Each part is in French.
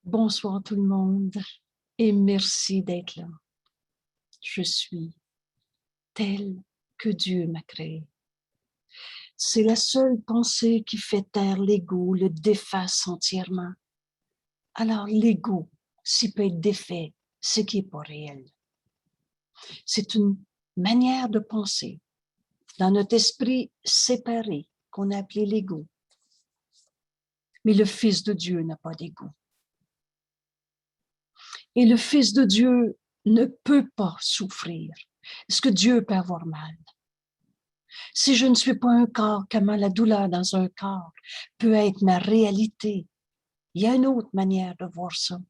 Bonsoir tout le monde et merci d'être là. Je suis telle que Dieu m'a créée. C'est la seule pensée qui fait taire l'ego, le défasse entièrement. Alors l'ego, s'il peut être défait, ce qui n'est pas réel. C'est une manière de penser dans notre esprit séparé qu'on a appelé l'ego. Mais le Fils de Dieu n'a pas d'ego. Et le Fils de Dieu ne peut pas souffrir. Est-ce que Dieu peut avoir mal? Si je ne suis pas un corps, comment la douleur dans un corps peut être ma réalité? Il y a une autre manière de voir ça.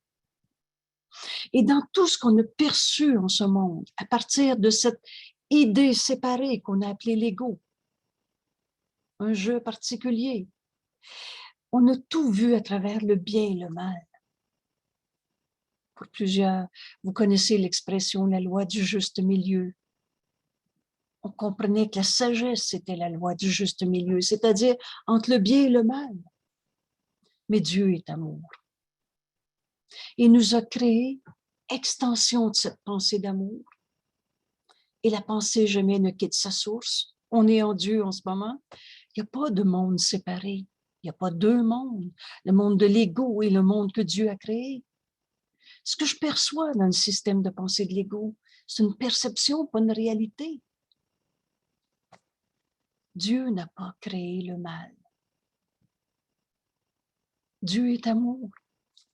Et dans tout ce qu'on a perçu en ce monde, à partir de cette idée séparée qu'on a appelée l'ego, un jeu particulier, on a tout vu à travers le bien et le mal. Pour plusieurs, vous connaissez l'expression la loi du juste milieu. On comprenait que la sagesse, c'était la loi du juste milieu, c'est-à-dire entre le bien et le mal. Mais Dieu est amour. Il nous a créé extension de cette pensée d'amour. Et la pensée jamais ne quitte sa source. On est en Dieu en ce moment. Il n'y a pas de monde séparé. Il n'y a pas deux mondes. Le monde de l'ego et le monde que Dieu a créé. Ce que je perçois dans le système de pensée de l'ego, c'est une perception, pas une réalité. Dieu n'a pas créé le mal. Dieu est amour.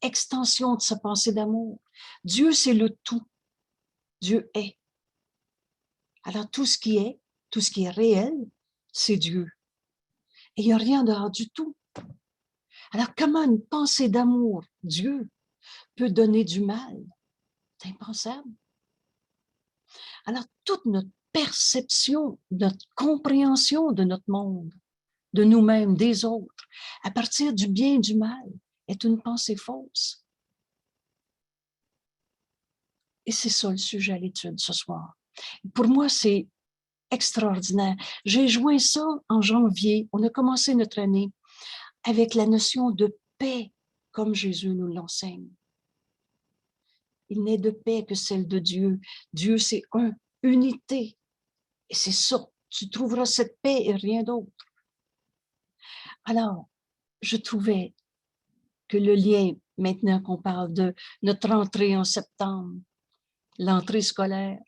Extension de sa pensée d'amour. Dieu, c'est le tout. Dieu est. Alors, tout ce qui est réel, c'est Dieu. Et il n'y a rien dehors du tout. Alors, comment une pensée d'amour, Dieu, peut donner du mal? C'est impensable. Alors, toute notre perception, notre compréhension de notre monde, de nous-mêmes, des autres, à partir du bien et du mal, est une pensée fausse. Et c'est ça le sujet à l'étude ce soir. Pour moi, c'est extraordinaire. J'ai joint ça en janvier. On a commencé notre année avec la notion de paix, comme Jésus nous l'enseigne. Il n'est de paix que celle de Dieu. Dieu, c'est unité. Et c'est ça. Tu trouveras cette paix et rien d'autre. Alors, je trouvais que le lien, maintenant qu'on parle de notre entrée en septembre, l'entrée scolaire,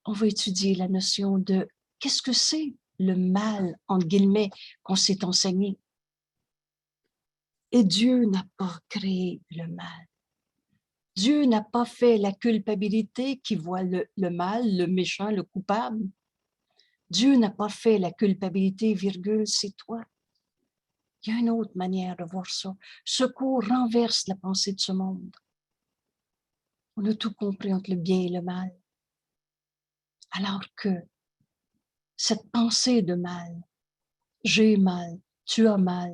on va étudier la notion de qu'est-ce que c'est le mal, entre guillemets, qu'on s'est enseigné. Et Dieu n'a pas créé le mal. Dieu n'a pas fait la culpabilité qui voit le mal, le méchant, le coupable. Dieu n'a pas fait la culpabilité, virgule, c'est toi. Il y a une autre manière de voir ça. Ce cours renverse la pensée de ce monde. On a tout compris entre le bien et le mal. Alors que cette pensée de mal, j'ai mal, tu as mal,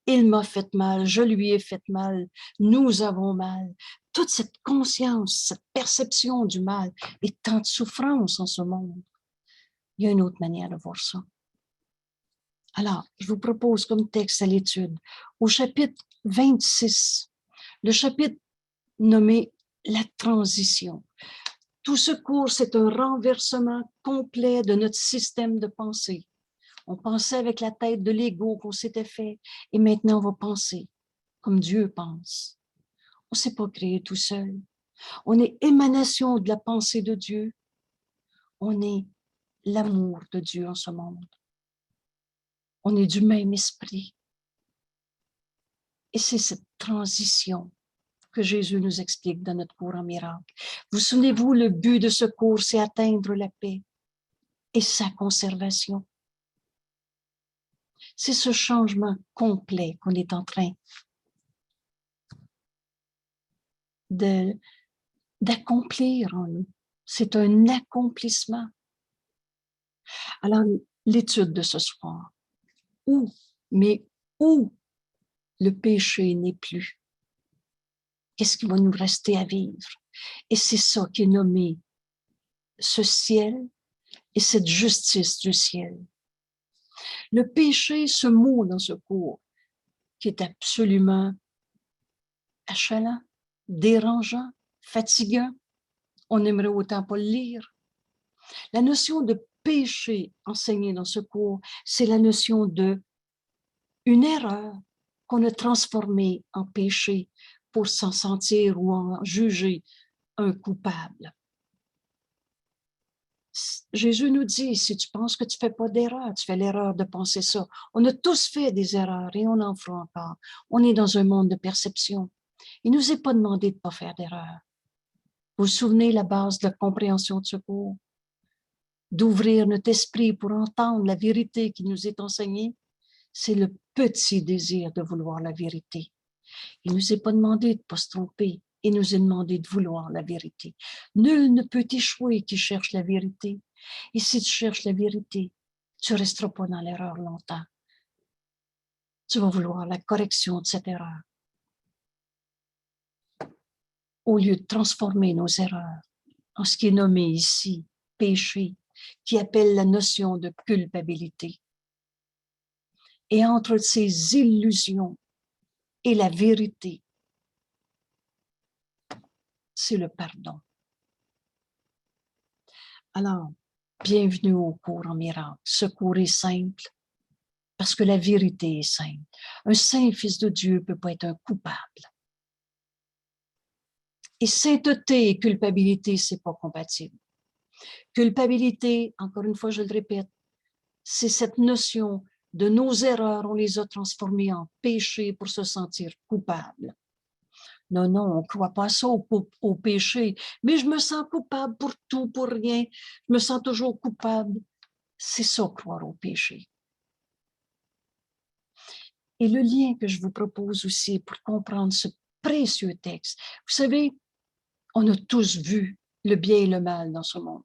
il m'a fait mal, je lui ai fait mal, nous avons mal. Toute cette conscience, cette perception du mal et tant de souffrance en ce monde. Il y a une autre manière de voir ça. Alors, je vous propose comme texte à l'étude, au chapitre 26, le chapitre nommé « La transition ». Tout ce cours, c'est un renversement complet de notre système de pensée. On pensait avec la tête de l'ego qu'on s'était fait, et maintenant on va penser comme Dieu pense. On ne s'est pas créé tout seul. On est émanation de la pensée de Dieu. On est l'amour de Dieu en ce monde. On est du même esprit. Et c'est cette transition que Jésus nous explique dans notre cours en miracle. Vous souvenez-vous, le but de ce cours, c'est atteindre la paix et sa conservation. C'est ce changement complet qu'on est en train d'accomplir en nous. C'est un accomplissement. Alors, l'étude de ce soir, où le péché n'est plus? Qu'est-ce qui va nous rester à vivre? Et c'est ça qui est nommé ce ciel et cette justice du ciel. Le péché, ce mot dans ce cours, qui est absolument achalant, dérangeant, fatigant. On aimerait autant pas le lire. La notion de péché enseignée dans ce cours, c'est la notion de une erreur qu'on a transformée en péché pour s'en sentir ou en juger un coupable. Jésus nous dit, si tu penses que tu ne fais pas d'erreur, tu fais l'erreur de penser ça. On a tous fait des erreurs et on en fera encore. On est dans un monde de perception. Il ne nous est pas demandé de ne pas faire d'erreur. Vous vous souvenez la base de la compréhension de ce cours? D'ouvrir notre esprit pour entendre la vérité qui nous est enseignée, c'est le petit désir de vouloir la vérité. Il ne nous est pas demandé de ne pas se tromper, il nous est demandé de vouloir la vérité. Nul ne peut échouer qui cherche la vérité. Et si tu cherches la vérité, tu ne resteras pas dans l'erreur longtemps. Tu vas vouloir la correction de cette erreur. Au lieu de transformer nos erreurs en ce qui est nommé ici péché, qui appelle la notion de culpabilité. Et entre ces illusions et la vérité, c'est le pardon. Alors, bienvenue au cours en miracle. Ce cours est simple parce que la vérité est simple. Un saint fils de Dieu ne peut pas être un coupable. Et sainteté et culpabilité, ce n'est pas compatible. Culpabilité, encore une fois, je le répète, c'est cette notion de nos erreurs, on les a transformées en péché pour se sentir coupable. Non, non, on ne croit pas ça au péché, mais je me sens coupable pour tout, pour rien. Je me sens toujours coupable. C'est ça, croire au péché. Et le lien que je vous propose aussi pour comprendre ce précieux texte, vous savez, on a tous vu le bien et le mal dans ce monde.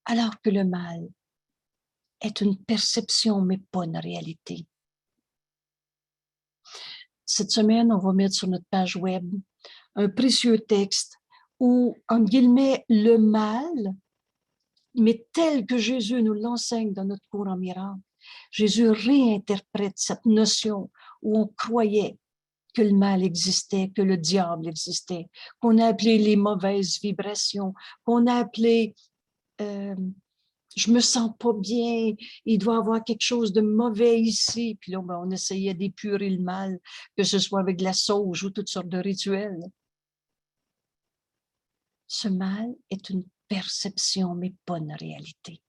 Alors que le mal est une perception, mais pas une réalité. Cette semaine, on va mettre sur notre page web un précieux texte où, en guillemets, le mal, mais tel que Jésus nous l'enseigne dans notre cours en miracle, Jésus réinterprète cette notion où on croyait que le mal existait, que le diable existait, qu'on a appelé les mauvaises vibrations, qu'on a appelé je me sens pas bien, il doit y avoir quelque chose de mauvais ici. Puis là, on essayait d'épurer le mal, que ce soit avec de la sauge ou toutes sortes de rituels. Ce mal est une perception, mais pas une réalité.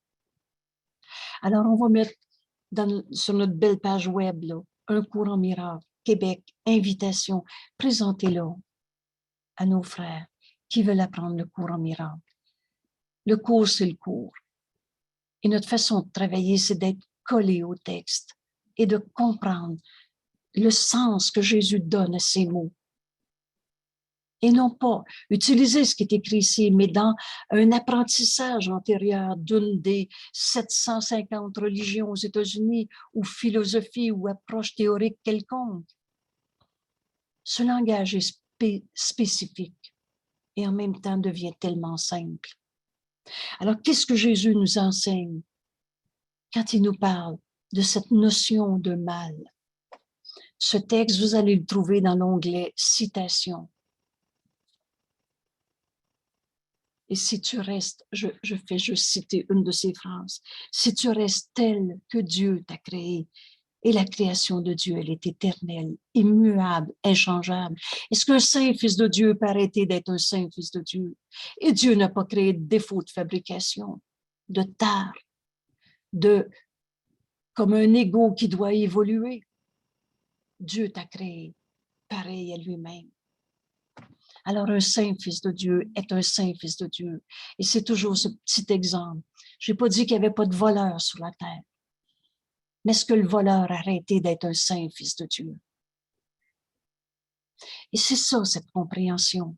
Alors, on va mettre sur notre belle page web, là, un cours en miracle, Québec, invitation, présentez-le à nos frères qui veulent apprendre le cours en miracle. Le cours, c'est le cours. Et notre façon de travailler, c'est d'être collé au texte et de comprendre le sens que Jésus donne à ces mots. Et non pas utiliser ce qui est écrit ici, mais dans un apprentissage antérieur d'une des 750 religions aux États-Unis, ou philosophie ou approche théorique quelconque. Ce langage est spécifique et en même temps devient tellement simple. Alors, qu'est-ce que Jésus nous enseigne quand il nous parle de cette notion de mal? Ce texte, vous allez le trouver dans l'onglet « Citation ». Et si tu restes, je fais juste citer une de ces phrases, si tu restes tel que Dieu t'a créé, et la création de Dieu, elle est éternelle, immuable, inchangeable. Est-ce qu'un saint fils de Dieu peut arrêter d'être un saint fils de Dieu? Et Dieu n'a pas créé de défaut de fabrication, de tare, comme un ego qui doit évoluer. Dieu t'a créé pareil à lui-même. Alors, un saint fils de Dieu est un saint fils de Dieu. Et c'est toujours ce petit exemple. Je n'ai pas dit qu'il n'y avait pas de voleurs sur la terre. Mais est-ce que le voleur a arrêté d'être un saint fils de Dieu? Et c'est ça, cette compréhension.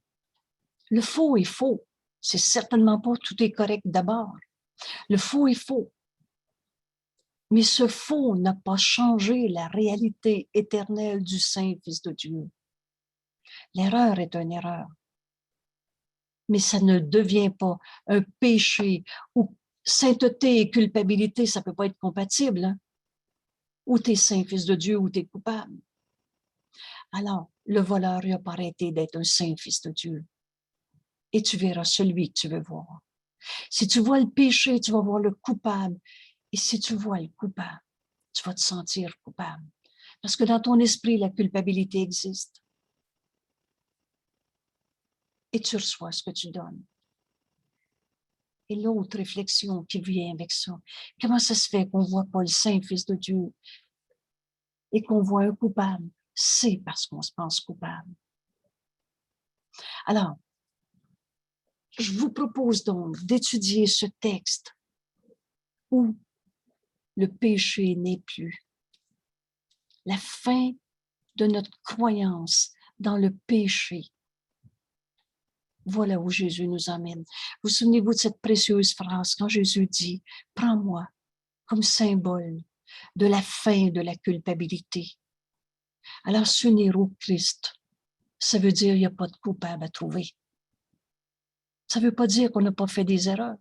Le faux est faux. C'est certainement pas tout est correct d'abord. Le faux est faux. Mais ce faux n'a pas changé la réalité éternelle du saint fils de Dieu. L'erreur est une erreur. Mais ça ne devient pas un péché où sainteté et culpabilité, ça ne peut pas être compatible. Hein? Ou tu es saint fils de Dieu ou tu es coupable. Alors, le voleur n'a pas arrêté d'être un saint fils de Dieu. Et tu verras celui que tu veux voir. Si tu vois le péché, tu vas voir le coupable. Et si tu vois le coupable, tu vas te sentir coupable. Parce que dans ton esprit, la culpabilité existe. Et tu reçois ce que tu donnes. Et l'autre réflexion qui vient avec ça, comment ça se fait qu'on ne voit pas le saint fils de Dieu et qu'on voit un coupable? C'est parce qu'on se pense coupable. Alors, je vous propose donc d'étudier ce texte où le péché n'est plus. La fin de notre croyance dans le péché. Voilà où Jésus nous emmène. Vous souvenez-vous de cette précieuse phrase quand Jésus dit « Prends-moi comme symbole de la fin de la culpabilité. » Alors, s'unir au Christ, ça veut dire qu'il n'y a pas de coupable à trouver. Ça ne veut pas dire qu'on n'a pas fait des erreurs.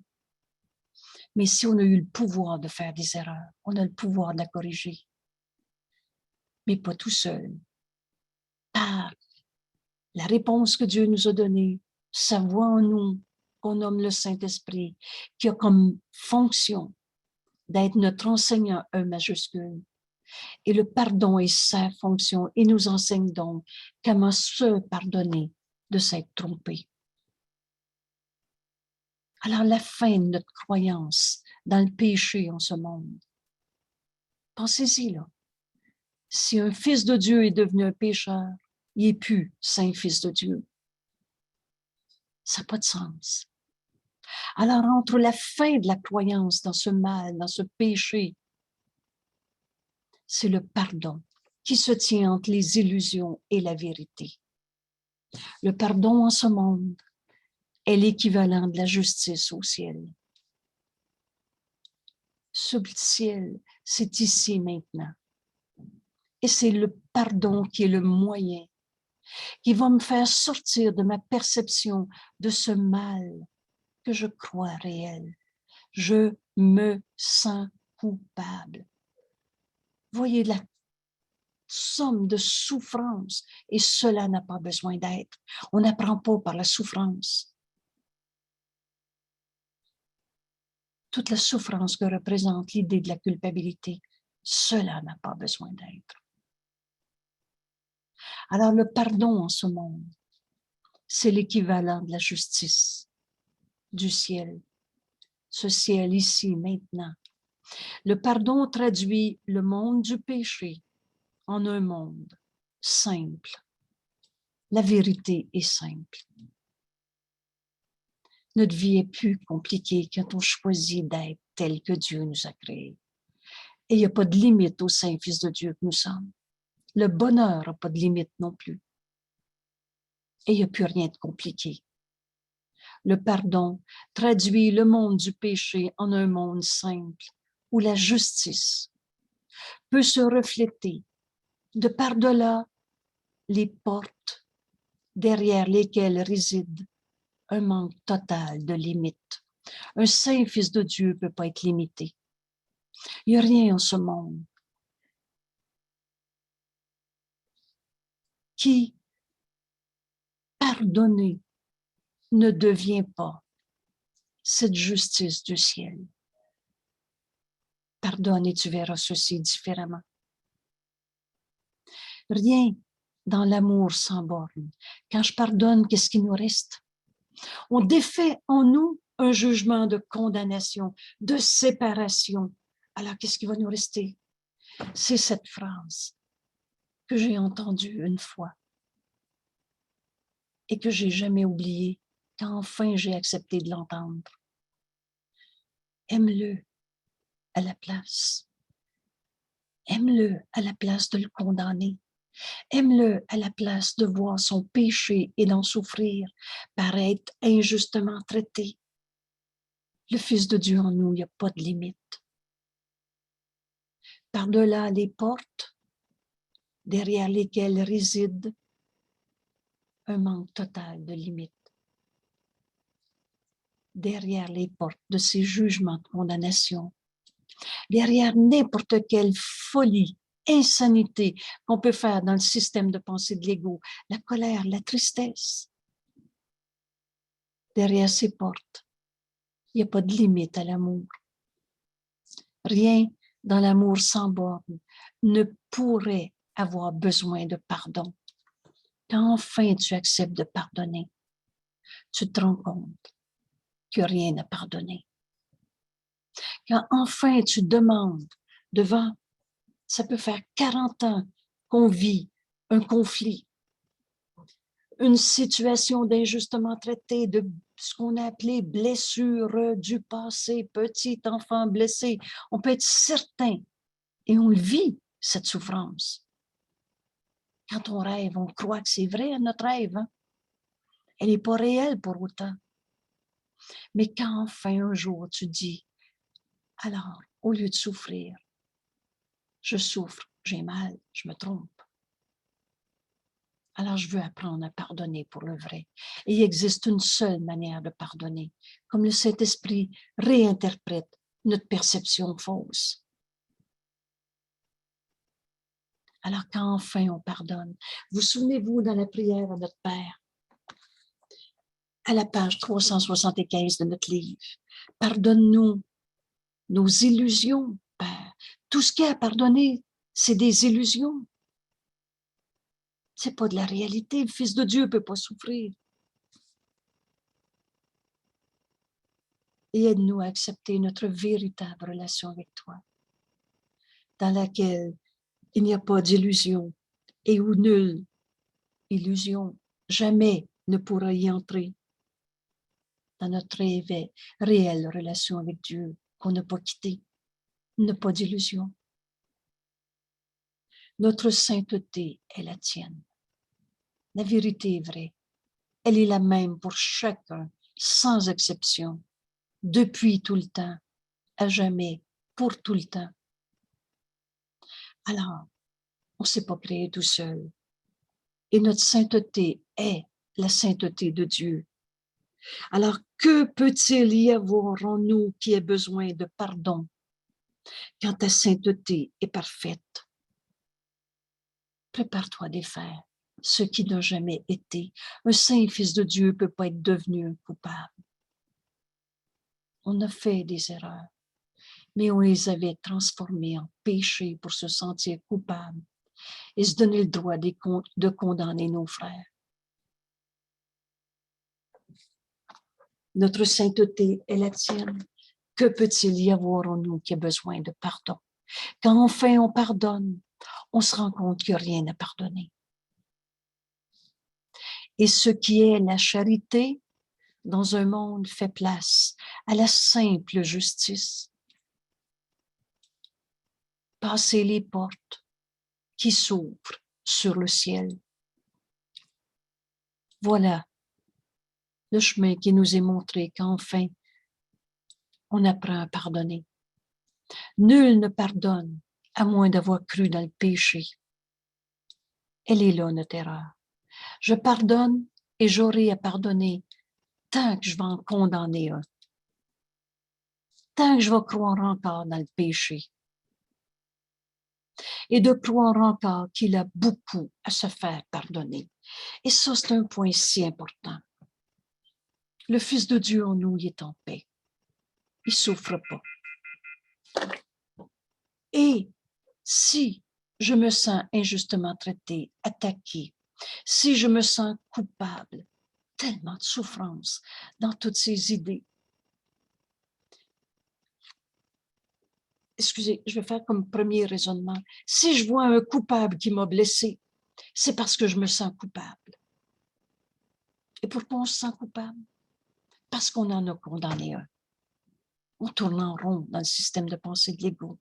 Mais si on a eu le pouvoir de faire des erreurs, on a le pouvoir de la corriger. Mais pas tout seul. Par la réponse que Dieu nous a donnée, sa voix en nous, qu'on nomme le Saint-Esprit, qui a comme fonction d'être notre enseignant, E majuscule. Et le pardon est sa fonction. Il nous enseigne donc comment se pardonner de s'être trompé. Alors, la fin de notre croyance dans le péché en ce monde. Pensez-y, là. Si un fils de Dieu est devenu un pécheur, il n'est plus saint fils de Dieu. Ça n'a pas de sens. Alors, entre la fin de la croyance dans ce mal, dans ce péché, c'est le pardon qui se tient entre les illusions et la vérité. Le pardon en ce monde est l'équivalent de la justice au ciel. Ce ciel, c'est ici maintenant. Et c'est le pardon qui est le moyen, qui va me faire sortir de ma perception de ce mal que je crois réel. Je me sens coupable. Voyez la somme de souffrance, et cela n'a pas besoin d'être. On n'apprend pas par la souffrance. Toute la souffrance que représente l'idée de la culpabilité, cela n'a pas besoin d'être. Alors le pardon en ce monde, c'est l'équivalent de la justice du ciel. Ce ciel ici, maintenant. Le pardon traduit le monde du péché en un monde simple. La vérité est simple. Notre vie est plus compliquée quand on choisit d'être tel que Dieu nous a créés. Et il n'y a pas de limite au Saint-Fils de Dieu que nous sommes. Le bonheur n'a pas de limite non plus. Et il n'y a plus rien de compliqué. Le pardon traduit le monde du péché en un monde simple où la justice peut se refléter de par-delà les portes derrière lesquelles réside un manque total de limites. Un saint fils de Dieu ne peut pas être limité. Il n'y a rien en ce monde qui, pardonné, ne devient pas cette justice du ciel. Pardonne et tu verras ceci différemment. Rien dans l'amour sans borne. Quand je pardonne, qu'est-ce qui nous reste? On défait en nous un jugement de condamnation, de séparation. Alors, qu'est-ce qui va nous rester? C'est cette phrase que j'ai entendue une fois et que j'ai jamais oubliée quand enfin j'ai accepté de l'entendre. Aime-le à la place. Aime-le à la place de le condamner. Aime-le à la place de voir son péché et d'en souffrir par être injustement traité. Le Fils de Dieu en nous, il n'y a pas de limite. Par-delà les portes, derrière lesquelles réside un manque total de limites. Derrière les portes de ces jugements de condamnation, derrière n'importe quelle folie insanité qu'on peut faire dans le système de pensée de l'ego, la colère, la tristesse. Derrière ces portes, il n'y a pas de limite à l'amour. Rien dans l'amour sans borne ne pourrait avoir besoin de pardon. Quand enfin tu acceptes de pardonner, tu te rends compte que rien n'a pardonné. Quand enfin tu demandes devant, ça peut faire 40 ans qu'on vit un conflit, une situation d'injustement traité, de ce qu'on a appelé blessure du passé, petit enfant blessé. On peut être certain et on le vit, cette souffrance. Quand on rêve, on croit que c'est vrai, notre rêve. Hein? Elle n'est pas réelle pour autant. Mais quand enfin un jour tu dis, alors, au lieu de souffrir, je souffre, j'ai mal, je me trompe. Alors, je veux apprendre à pardonner pour le vrai. Et il existe une seule manière de pardonner, comme le Saint-Esprit réinterprète notre perception fausse. Alors, quand enfin on pardonne, vous souvenez-vous dans la prière à notre Père, à la page 375 de notre livre, pardonne-nous nos illusions, Père. Tout ce qu'il y a à pardonner, c'est des illusions. C'est pas de la réalité. Le Fils de Dieu ne peut pas souffrir. Et aide-nous à accepter notre véritable relation avec toi, dans laquelle il n'y a pas d'illusion et où nulle illusion jamais ne pourra y entrer dans notre réelle relation avec Dieu qu'on n'a pas quittée. Il n'y a pas d'illusion. Notre sainteté est la tienne. La vérité est vraie. Elle est la même pour chacun, sans exception, depuis tout le temps, à jamais, pour tout le temps. Alors, on ne s'est pas créé tout seul. Et notre sainteté est la sainteté de Dieu. Alors, que peut-il y avoir en nous qui ait besoin de pardon quand ta sainteté est parfaite? Prépare-toi à défaire ce qui n'a jamais été. Un saint fils de Dieu ne peut pas être devenu un coupable. On a fait des erreurs, mais on les avait transformées en péchés pour se sentir coupable et se donner le droit de condamner nos frères. Notre sainteté est la tienne. Que peut-il y avoir en nous qui a besoin de pardon? Quand enfin on pardonne, on se rend compte qu'il n'y a rien à pardonner. Et ce qui est la charité dans un monde fait place à la simple justice. Passer les portes qui s'ouvrent sur le ciel. Voilà le chemin qui nous est montré quand enfin on apprend à pardonner. Nul ne pardonne à moins d'avoir cru dans le péché. Elle est là, notre erreur. Je pardonne et j'aurai à pardonner tant que je vais en condamner un. Tant que je vais croire encore dans le péché. Et de croire encore qu'il a beaucoup à se faire pardonner. Et ça, c'est un point si important. Le Fils de Dieu en nous, il est en paix. Il ne souffre pas. Et si je me sens injustement traité, attaqué, si je me sens coupable, tellement de souffrance dans toutes ces idées. Excusez, je vais faire comme premier raisonnement. Si je vois un coupable qui m'a blessé, c'est parce que je me sens coupable. Et pourquoi on se sent coupable? Parce qu'on en a condamné un. On tourne en rond dans le système de pensée de l'ego.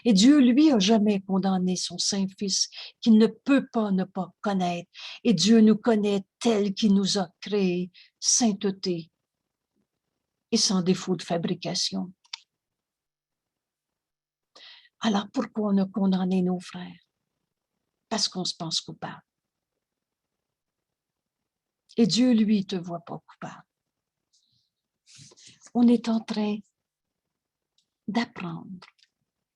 Et Dieu, lui, a jamais condamné son Saint-Fils qu'il ne peut pas ne pas connaître. Et Dieu nous connaît tel qu'il nous a créés, sainteté et sans défaut de fabrication. Alors pourquoi on a condamné nos frères? Parce qu'on se pense coupable. Et Dieu, lui, ne te voit pas coupable. On est en train d'apprendre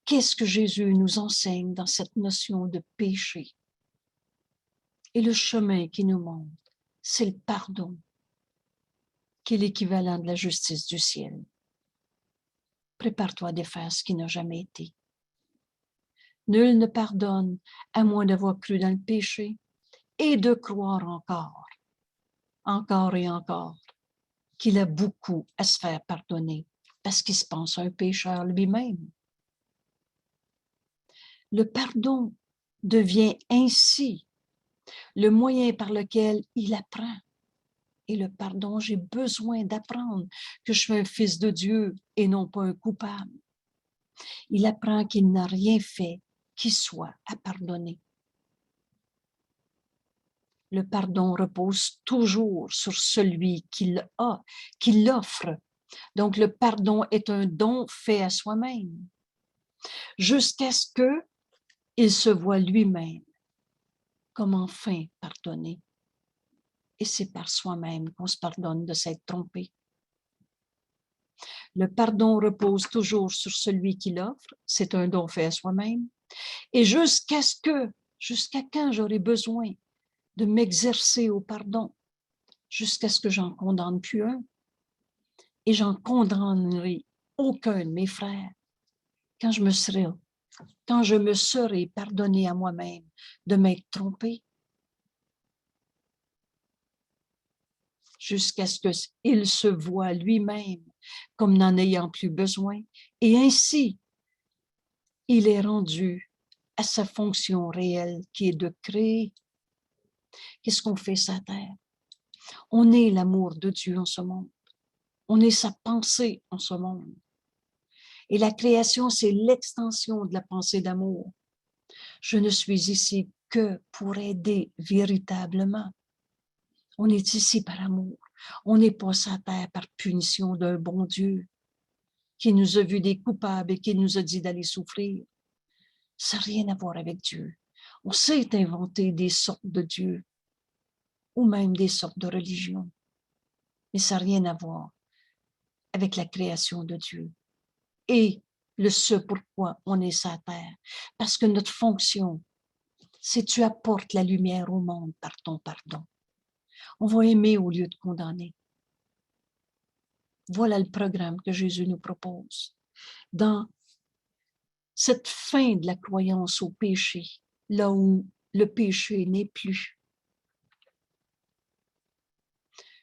Qu'est-ce que Jésus nous enseigne dans cette notion de péché? Et le chemin qui nous montre, c'est le pardon, qui est l'équivalent de la justice du ciel. Prépare-toi à défaire ce qui n'a jamais été. Nul ne pardonne à moins d'avoir cru dans le péché et de croire encore et encore, qu'il a beaucoup à se faire pardonner parce qu'il se pense un pécheur lui-même. Le pardon devient ainsi le moyen par lequel il apprend. Et le pardon, j'ai besoin d'apprendre que je suis un fils de Dieu et non pas un coupable. Il apprend qu'il n'a rien fait qui soit à pardonner. Le pardon repose toujours sur celui qui l'offre. Donc, le pardon est un don fait à soi-même, jusqu'à ce qu'il se voie lui-même comme enfin pardonné. Et c'est par soi-même qu'on se pardonne de s'être trompé. Le pardon repose toujours sur celui qui l'offre, c'est un don fait à soi-même. Et jusqu'à quand j'aurai besoin de m'exercer au pardon, jusqu'à ce que j'en condamne plus un, et j'en condamnerai aucun de mes frères, quand je me serai pardonné à moi-même de m'être trompé, jusqu'à ce qu'il se voie lui-même comme n'en ayant plus besoin, et ainsi, il est rendu à sa fonction réelle qui est de créer. Qu'est-ce qu'on fait sur la terre? On est l'amour de Dieu en ce monde. On est sa pensée en ce monde. Et la création, c'est l'extension de la pensée d'amour. Je ne suis ici que pour aider véritablement. On est ici par amour. On n'est pas sur la terre par punition d'un bon Dieu qui nous a vus des coupables et qui nous a dit d'aller souffrir. Ça n'a rien à voir avec Dieu. On s'est inventé des sortes de dieux ou même des sortes de religions. Mais ça n'a rien à voir avec la création de Dieu. Et ce pourquoi on est sur la terre. Parce que notre fonction, c'est tu apportes la lumière au monde par ton pardon. On va aimer au lieu de condamner. Voilà le programme que Jésus nous propose. Dans cette fin de la croyance au péché, là où le péché n'est plus,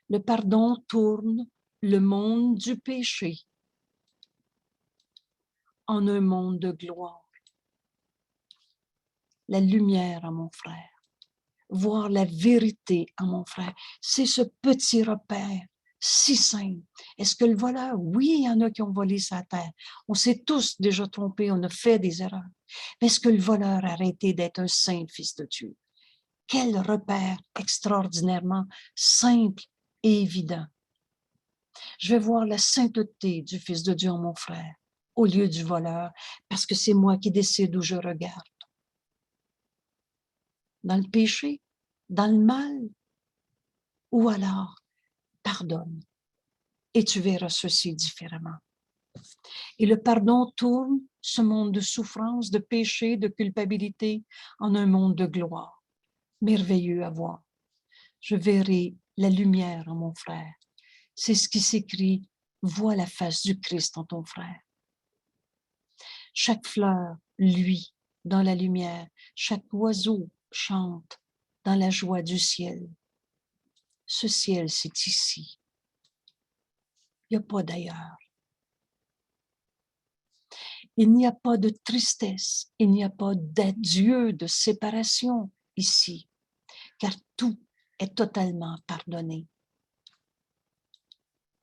le pardon tourne le monde du péché en un monde de gloire. La lumière à mon frère, voir la vérité à mon frère, c'est ce petit repère si simple. Est-ce que le voleur? Oui, il y en a qui ont volé sa terre. On s'est tous déjà trompés, on a fait des erreurs. Mais est-ce que le voleur a arrêté d'être un saint fils de Dieu? Quel repère extraordinairement simple et évident. Je vais voir la sainteté du Fils de Dieu en mon frère, au lieu du voleur, parce que c'est moi qui décide où je regarde. Dans le péché, dans le mal, ou alors pardonne, et tu verras ceci différemment. Et le pardon tourne ce monde de souffrance, de péché, de culpabilité en un monde de gloire. Merveilleux à voir. Je verrai la lumière en mon frère. C'est ce qui s'écrit, vois la face du Christ en ton frère. Chaque fleur luit dans la lumière, chaque oiseau chante dans la joie du ciel. Ce ciel, c'est ici. Il n'y a pas d'ailleurs. Il n'y a pas de tristesse, il n'y a pas d'adieu, de séparation ici, car tout est totalement pardonné.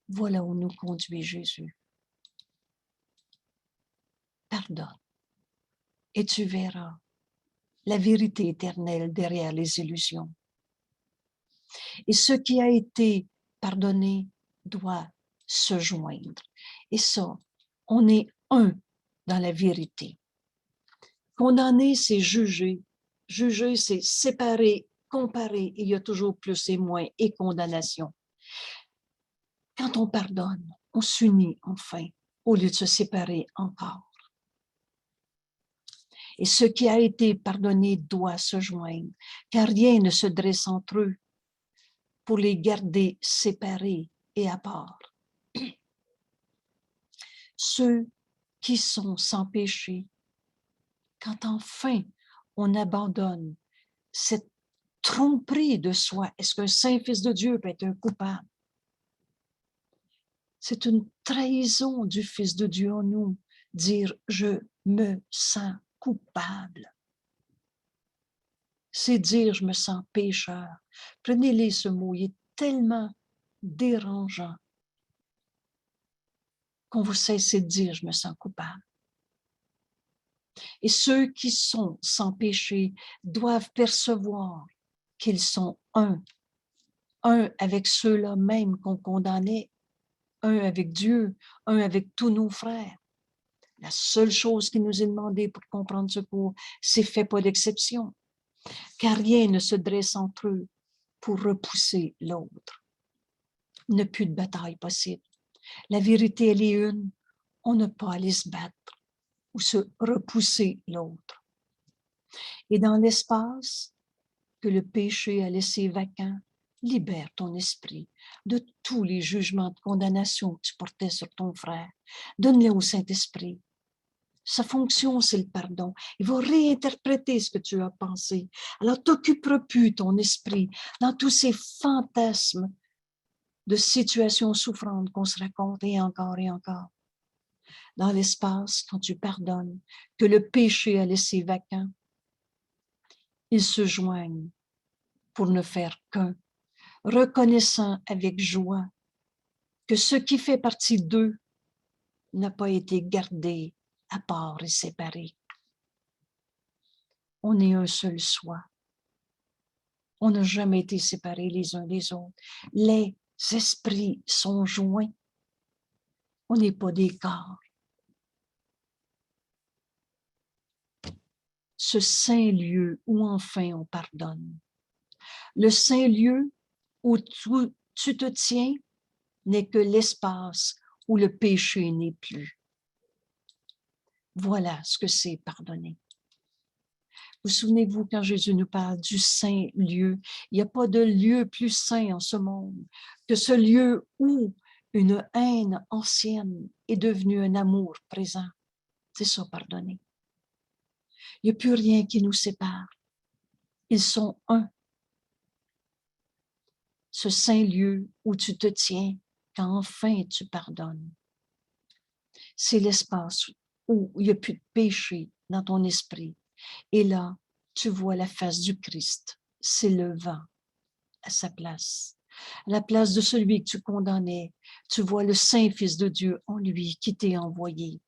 Voilà où nous conduit Jésus. Pardonne, et tu verras la vérité éternelle derrière les illusions. Et ce qui a été pardonné doit se joindre. Et ça, on est un dans la vérité. Condamner, c'est juger. Juger, c'est séparer, comparer. Il y a toujours plus et moins et condamnation. Quand on pardonne, on s'unit enfin, au lieu de se séparer encore. Et ce qui a été pardonné doit se joindre, car rien ne se dresse entre eux pour les garder séparés et à part. Ceux qui sont sans péché, quand enfin on abandonne cette tromperie de soi, est-ce qu'un saint fils de Dieu peut être un coupable? C'est une trahison du Fils de Dieu en nous, dire « je me sens coupable ». C'est dire « je me sens pécheur ». Prenez-les ce mot, il est tellement dérangeant qu'on vous cesse de dire « je me sens coupable ». Et ceux qui sont sans péché doivent percevoir qu'ils sont un avec ceux-là même qu'on condamnait, un avec Dieu, un avec tous nos frères. La seule chose qui nous est demandée pour comprendre ce cours, c'est fait pas d'exception, car rien ne se dresse entre eux pour repousser l'autre. Il n'y a plus de bataille possible. La vérité, elle est une, on n'a pas à aller se battre ou se repousser l'autre. Et dans l'espace que le péché a laissé vacant, libère ton esprit de tous les jugements de condamnation que tu portais sur ton frère. Donne-les au Saint-Esprit. Sa fonction, c'est le pardon. Il va réinterpréter ce que tu as pensé. Alors, t'occuperas plus ton esprit dans tous ces fantasmes de situations souffrantes qu'on se raconte et encore et encore. Dans l'espace, quand tu pardonnes, que le péché a laissé vacant, ils se joignent pour ne faire qu'un, reconnaissant avec joie que ce qui fait partie d'eux n'a pas été gardé à part et séparé. On est un seul soi. On n'a jamais été séparés les uns des autres. Les esprits sont joints. On n'est pas des corps. Ce saint lieu où enfin on pardonne. Le saint lieu où tu te tiens n'est que l'espace où le péché n'est plus. Voilà ce que c'est pardonner. Vous souvenez-vous quand Jésus nous parle du saint lieu, il n'y a pas de lieu plus saint en ce monde que ce lieu où une haine ancienne est devenue un amour présent. C'est ça, pardonner. Il n'y a plus rien qui nous sépare. Ils sont un. Ce saint lieu où tu te tiens quand enfin tu pardonnes. C'est l'espace où il n'y a plus de péché dans ton esprit. Et là, tu vois la face du Christ s'élevant à sa place. À la place de celui que tu condamnais, tu vois le Saint Fils de Dieu en lui qui t'est envoyé.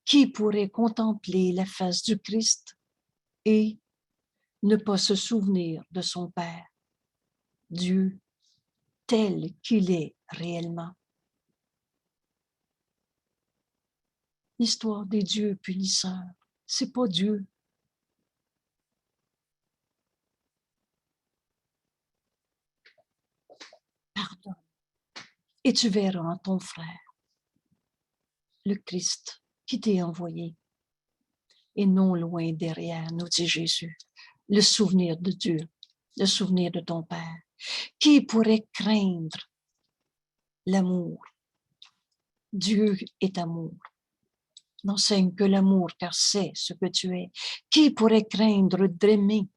Qui pourrait contempler la face du Christ et ne pas se souvenir de son Père, Dieu tel qu'il est réellement? L'histoire des dieux punisseurs, c'est pas Dieu. Pardonne. Et tu verras en ton frère le Christ qui t'est envoyé. Et non loin derrière, nous dit Jésus, le souvenir de Dieu, le souvenir de ton Père. Qui pourrait craindre l'amour? Dieu est amour. N'enseigne que l'amour, car c'est ce que tu es. Qui pourrait craindre d'aimer?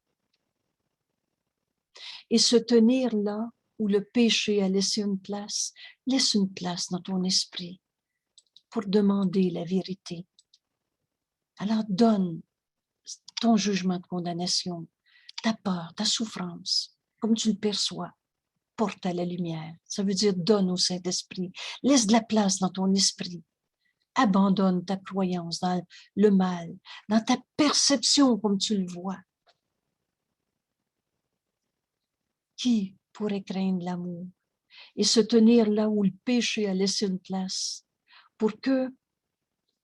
Et se tenir là où le péché a laissé une place, laisse une place dans ton esprit pour demander la vérité. Alors donne ton jugement de condamnation, ta peur, ta souffrance, comme tu le perçois, porte à la lumière. Ça veut dire donne au Saint-Esprit. Laisse de la place dans ton esprit. Abandonne ta croyance dans le mal, dans ta perception comme tu le vois. Qui pourrait craindre l'amour et se tenir là où le péché a laissé une place pour que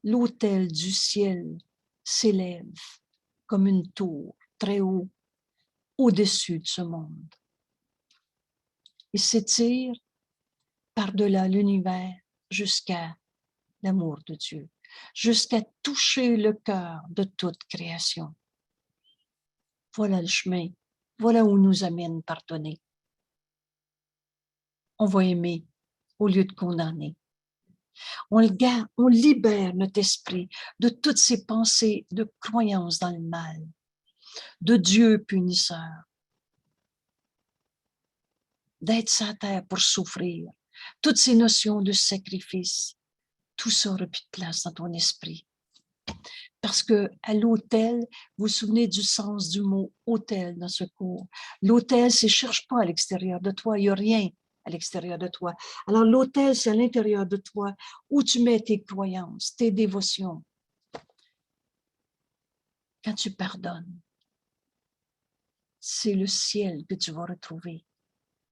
l'autel du ciel s'élève comme une tour très haut au-dessus de ce monde et s'étire par-delà l'univers jusqu'à l'amour de Dieu. jusqu'à toucher le cœur de toute création. Voilà le chemin. Voilà où nous amène pardonner. On va aimer au lieu de condamner. On libère notre esprit de toutes ces pensées de croyance dans le mal, de Dieu punisseur, d'être sur la terre pour souffrir, toutes ces notions de sacrifice, tout ça n'aura plus de place dans ton esprit. Parce que à l'autel, vous vous souvenez du sens du mot autel dans ce cours. L'autel, c'est cherche pas à l'extérieur de toi, il n'y a rien à l'extérieur de toi. Alors l'autel, c'est à l'intérieur de toi où tu mets tes croyances, tes dévotions. Quand tu pardonnes, c'est le ciel que tu vas retrouver.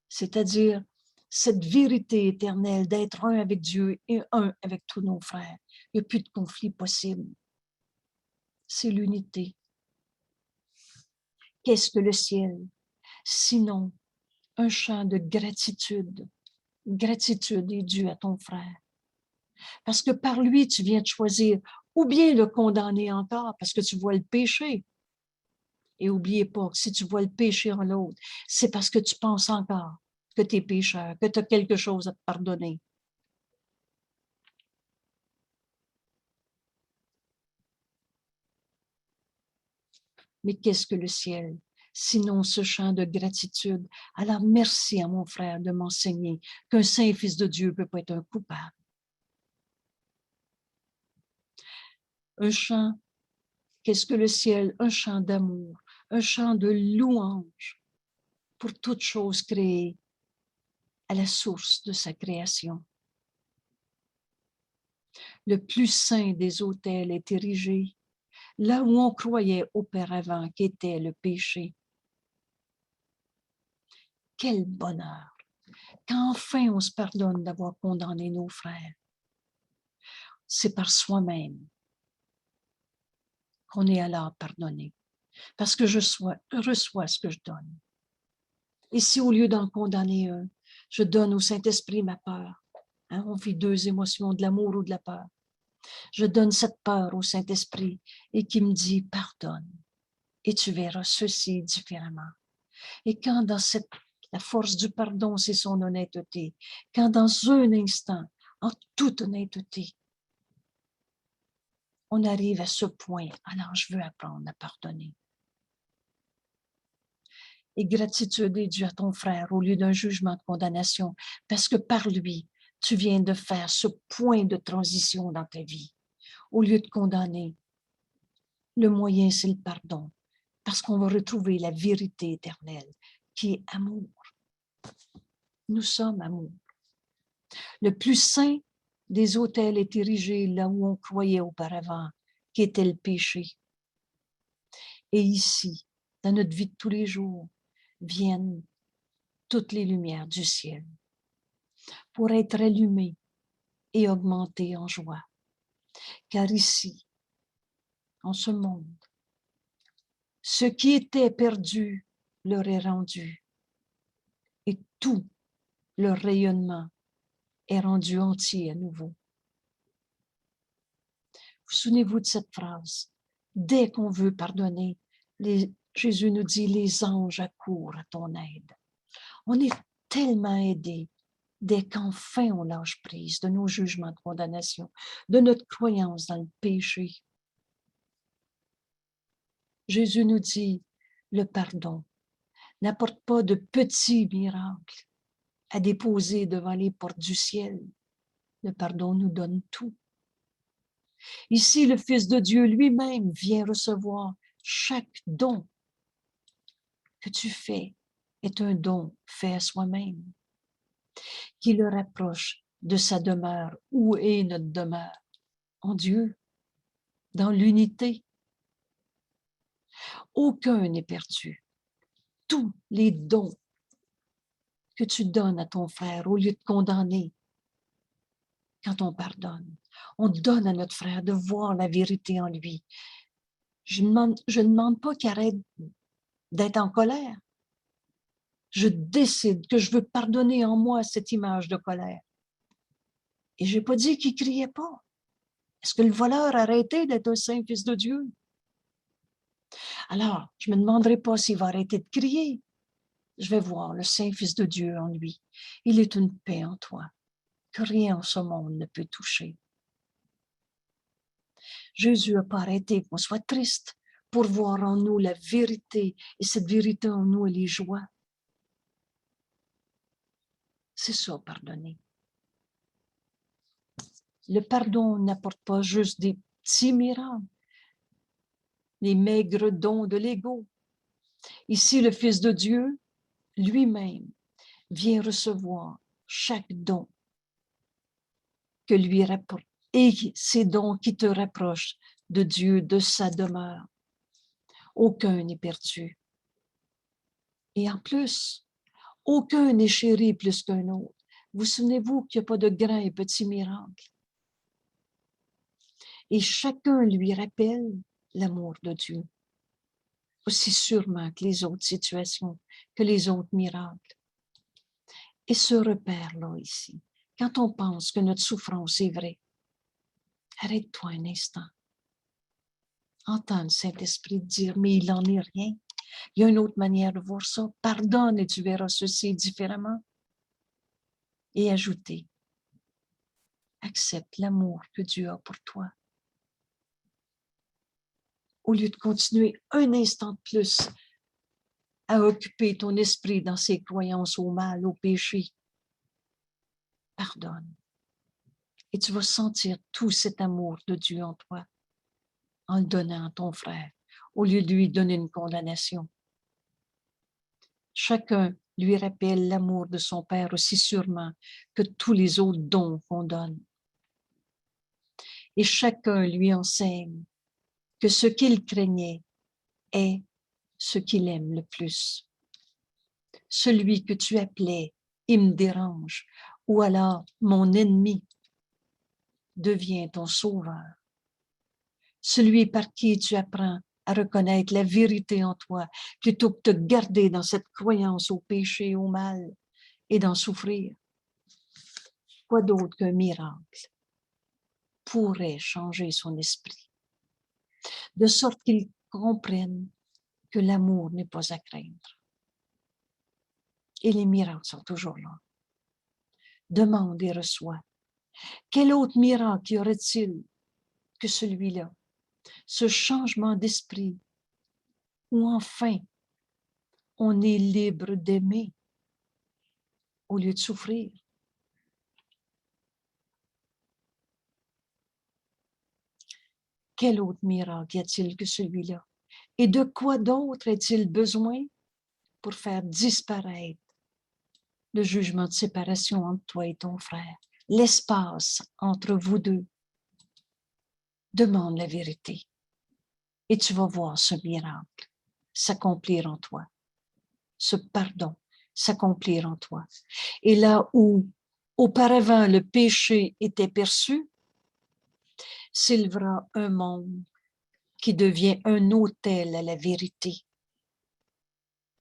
C'est-à-dire cette vérité éternelle d'être un avec Dieu et un avec tous nos frères. Il n'y a plus de conflit possible. C'est l'unité. Qu'est-ce que le ciel? Sinon, un chant de gratitude. Gratitude est due à ton frère. Parce que par lui, tu viens de choisir ou bien le condamner encore parce que tu vois le péché. Et n'oubliez pas que si tu vois le péché en l'autre, c'est parce que tu penses encore que tu es pécheur, que tu as quelque chose à te pardonner. Mais qu'est-ce que le ciel? Sinon ce chant de gratitude. Alors merci à mon frère de m'enseigner qu'un saint fils de Dieu ne peut pas être un coupable. Un chant, qu'est-ce que le ciel? Un chant d'amour, un chant de louange pour toute chose créée à la source de sa création. Le plus saint des autels est érigé là où on croyait auparavant qu'était le péché. Quel bonheur! Qu'enfin on se pardonne d'avoir condamné nos frères. C'est par soi-même qu'on est alors pardonné, parce que je reçois ce que je donne. Et si au lieu d'en condamner un, je donne au Saint-Esprit ma peur, hein, on vit deux émotions, de l'amour ou de la peur. Je donne cette peur au Saint-Esprit et qui me dit pardonne et tu verras ceci différemment. Et quand dans la force du pardon, c'est son honnêteté, quand dans un instant, en toute honnêteté, on arrive à ce point, alors je veux apprendre à pardonner. Et gratitude est due à ton frère au lieu d'un jugement de condamnation, parce que par lui, tu viens de faire ce point de transition dans ta vie. Au lieu de condamner, le moyen, c'est le pardon, parce qu'on va retrouver la vérité éternelle, qui est amour. Nous sommes amour. Le plus saint des autels est érigé là où on croyait auparavant qu'était le péché. Et ici, dans notre vie de tous les jours, viennent toutes les lumières du ciel pour être allumées et augmentées en joie. Car ici, en ce monde, ce qui était perdu leur est rendu et tout leur rayonnement est rendu entier à nouveau. Vous souvenez-vous de cette phrase? Dès qu'on veut pardonner, Jésus nous dit, les anges accourent à ton aide. On est tellement aidés dès qu'enfin on lâche prise de nos jugements de condamnation, de notre croyance dans le péché. Jésus nous dit, le pardon n'apporte pas de petits miracles à déposer devant les portes du ciel. Le pardon nous donne tout. Ici, le Fils de Dieu lui-même vient recevoir chaque don que tu fais est un don fait à soi-même, qui le rapproche de sa demeure. Où est notre demeure? En Dieu, dans l'unité. Aucun n'est perdu. Tous les dons que tu donnes à ton frère, au lieu de condamner, quand on pardonne, on donne à notre frère de voir la vérité en lui. Je ne demande pas qu'il arrête d'être en colère. Je décide que je veux pardonner en moi cette image de colère. Et je n'ai pas dit qu'il ne criait pas. Est-ce que le voleur a arrêté d'être un saint fils de Dieu? Alors, je ne me demanderai pas s'il va arrêter de crier. Je vais voir le saint fils de Dieu en lui. Il est une paix en toi, que rien en ce monde ne peut toucher. Jésus n'a pas arrêté qu'on soit triste pour voir en nous la vérité, et cette vérité en nous, elle est joie. C'est ça, pardonner. Le pardon n'apporte pas juste des petits miracles, les maigres dons de l'ego. Ici, le Fils de Dieu, lui-même, vient recevoir chaque don que lui rapporte, et ces dons qui te rapprochent de Dieu, de sa demeure. Aucun n'est perdu. Et en plus, aucun n'est chéri plus qu'un autre. Vous souvenez-vous qu'il n'y a pas de grands et petits miracles. Et chacun lui rappelle l'amour de Dieu, aussi sûrement que les autres situations, que les autres miracles. Et ce repère-là ici, quand on pense que notre souffrance est vraie, arrête-toi un instant. Entends le Saint-Esprit dire, mais il n'en est rien. Il y a une autre manière de voir ça. Pardonne et tu verras ceci différemment. Et ajoutez, accepte l'amour que Dieu a pour toi. Au lieu de continuer un instant de plus à occuper ton esprit dans ses croyances au mal, au péché, pardonne. Et tu vas sentir tout cet amour de Dieu en toi, en le donnant à ton frère, au lieu de lui donner une condamnation. Chacun lui rappelle l'amour de son Père aussi sûrement que tous les autres dons qu'on donne. Et chacun lui enseigne que ce qu'il craignait est ce qu'il aime le plus. Celui que tu appelais « il me dérange » ou alors « mon ennemi » devient ton sauveur. Celui par qui tu apprends à reconnaître la vérité en toi, plutôt que de te garder dans cette croyance au péché, au mal et d'en souffrir. Quoi d'autre qu'un miracle pourrait changer son esprit, de sorte qu'il comprenne que l'amour n'est pas à craindre. Et les miracles sont toujours là. Demande et reçois. Quel autre miracle y aurait-il que celui-là? Ce changement d'esprit où enfin on est libre d'aimer au lieu de souffrir. Quel autre miracle y a-t-il que celui-là? Et de quoi d'autre a-t-il besoin pour faire disparaître le jugement de séparation entre toi et ton frère, l'espace entre vous deux? Demande la vérité et tu vas voir ce miracle s'accomplir en toi, ce pardon s'accomplir en toi. Et là où auparavant le péché était perçu, s'élèvera un monde qui devient un autel à la vérité.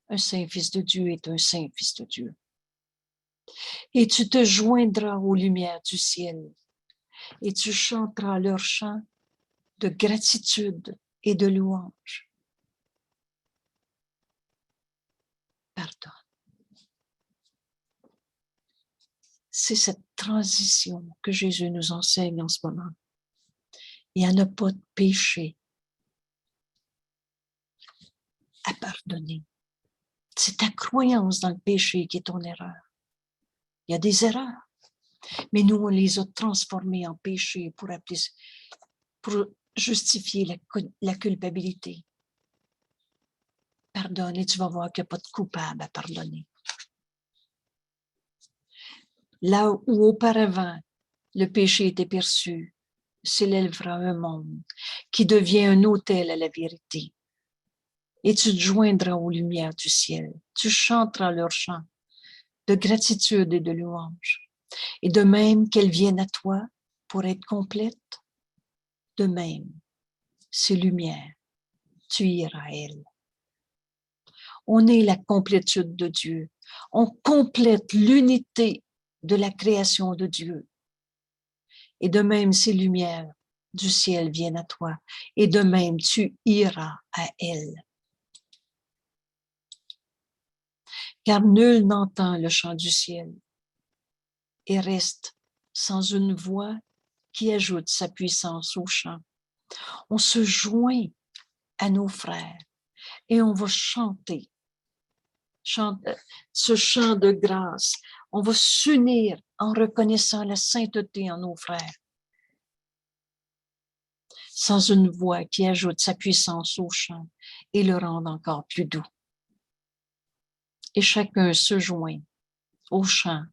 Un saint fils de Dieu est un saint fils de Dieu. Et tu te joindras aux lumières du ciel et tu chanteras leur chant de gratitude et de louange. Pardon. C'est cette transition que Jésus nous enseigne en ce moment. Il n'y en a pas de péché à pardonner. C'est ta croyance dans le péché qui est ton erreur. Il y a des erreurs, mais nous, on les a transformées en péché pour justifier la culpabilité. Pardonne et tu vas voir qu'il n'y a pas de coupable à pardonner. Là où auparavant le péché était perçu, s'élèvera un monde qui devient un autel à la vérité. Et tu te joindras aux lumières du ciel. Tu chanteras leurs chants de gratitude et de louange. Et de même qu'elles viennent à toi pour être complètes, de même, ces lumières, tu iras à elles. On est la complétude de Dieu. On complète l'unité de la création de Dieu. Et de même, ces lumières du ciel viennent à toi, et de même tu iras à elle. Car nul n'entend le chant du ciel et reste sans une voix qui ajoute sa puissance au chant. On se joint à nos frères et on va chanter ce chant de grâce. On va s'unir en reconnaissant la sainteté en nos frères, sans une voix qui ajoute sa puissance au chant et le rende encore plus doux. Et chacun se joint au chant,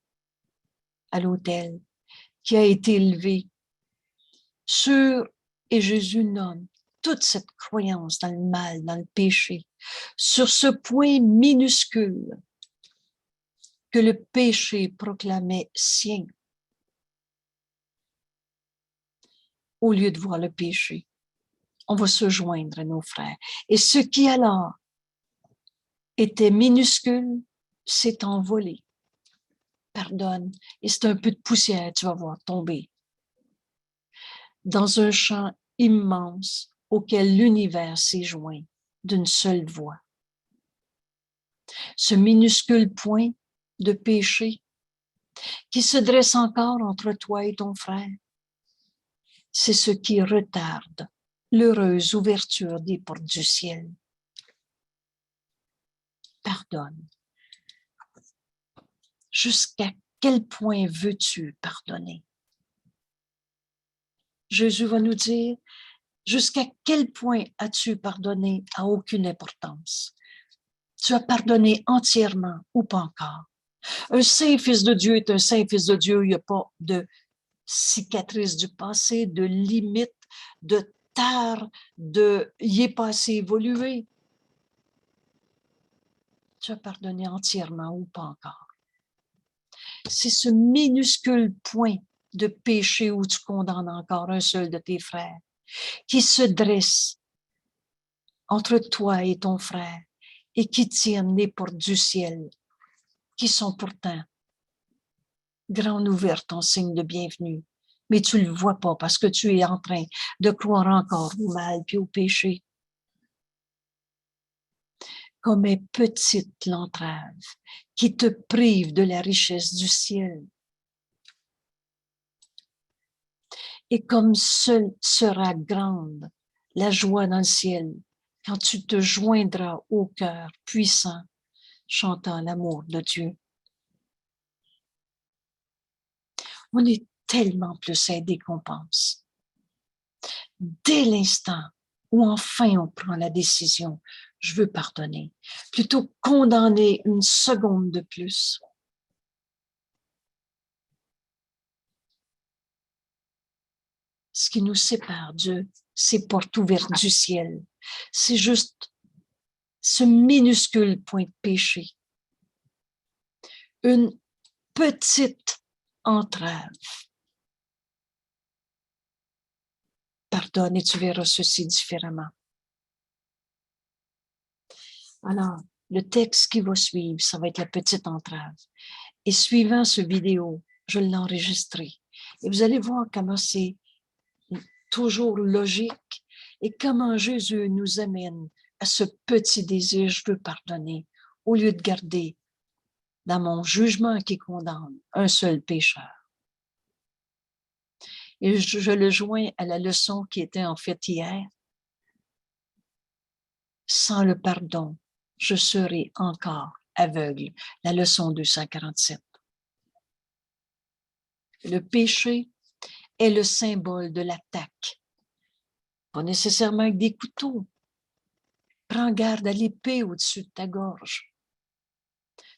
à l'autel qui a été élevé sur, et Jésus nomme toute cette croyance dans le mal, dans le péché, sur ce point minuscule que le péché proclamait sien, au lieu de voir le péché. On va se joindre à nos frères. Et ce qui alors était minuscule s'est envolé. Pardonne. Et c'est un peu de poussière, tu vas voir, tomber dans un champ immense auquel l'univers s'est joint d'une seule voix. Ce minuscule point de péché qui se dresse encore entre toi et ton frère, c'est ce qui retarde l'heureuse ouverture des portes du ciel. Pardonne. Jusqu'à quel point veux-tu pardonner? Jésus va nous dire, jusqu'à quel point as-tu pardonné à aucune importance? Tu as pardonné entièrement ou pas encore? Un saint fils de Dieu est un saint fils de Dieu. Il n'y a pas de cicatrice du passé, de limite, de tare, il est pas assez évolué. Tu as pardonné entièrement ou pas encore? C'est ce minuscule point de péché où tu condamnes encore un seul de tes frères qui se dresse entre toi et ton frère et qui tiennent les portes du ciel, qui sont pourtant grandes ouvertes en signe de bienvenue. Mais tu ne le vois pas parce que tu es en train de croire encore au mal puis au péché. Comme est petite l'entrave qui te prive de la richesse du ciel. Et comme seule sera grande la joie dans le ciel quand tu te joindras au cœur puissant chantant l'amour de Dieu. On est tellement plus aidé qu'on pense. Dès l'instant où enfin on prend la décision, je veux pardonner, plutôt condamner une seconde de plus. Ce qui nous sépare de ces portes ouvertes du ciel, c'est juste ce minuscule point de péché. Une petite entrave. Pardonne et tu verras ceci différemment. Alors, le texte qui va suivre, ça va être la petite entrave. Et suivant ce vidéo, je l'ai enregistré. Et vous allez voir comment c'est toujours logique et comment Jésus nous amène à ce petit désir, je veux pardonner, au lieu de garder dans mon jugement qui condamne un seul pécheur. Et je le joins à la leçon qui était en fait hier. Sans le pardon, je serai encore aveugle. La leçon 247. Le péché est le symbole de l'attaque. Pas nécessairement avec des couteaux. Prends garde à l'épée au-dessus de ta gorge.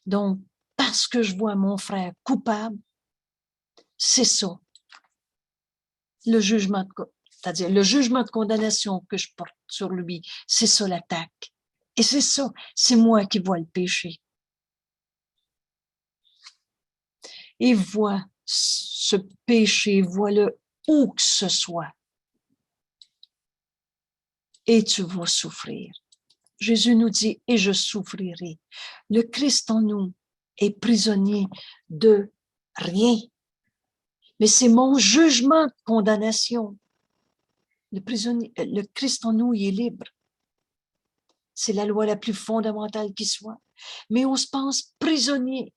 Donc, parce que je vois mon frère coupable, c'est ça. C'est-à-dire le jugement de condamnation que je porte sur lui, c'est ça l'attaque. Et c'est ça, c'est moi qui vois le péché. Et vois ce péché, vois-le où que ce soit. Et tu vas souffrir. Jésus nous dit, et je souffrirai. Le Christ en nous est prisonnier de rien. Mais c'est mon jugement de condamnation Le Christ en nous, il est libre. C'est la loi la plus fondamentale qui soit. Mais on se pense prisonnier.